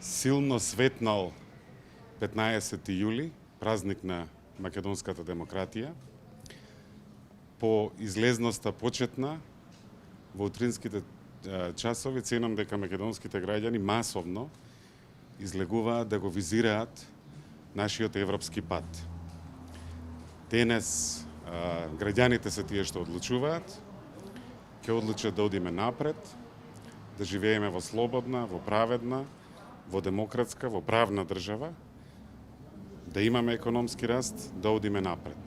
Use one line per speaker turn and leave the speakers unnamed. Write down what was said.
силно светнал 15 јули, празник на македонската демократија. По излезноста почетна во утринските часови, ценам дека македонските граѓани масовно излегуваат да го визираат нашиот европски пат. Денес граѓаните се тие што одлучуваат, ќе одлучат да одиме напред, да живееме во слободна, во праведна, во демократска, во правна држава, да имаме економски раст, да одиме напред.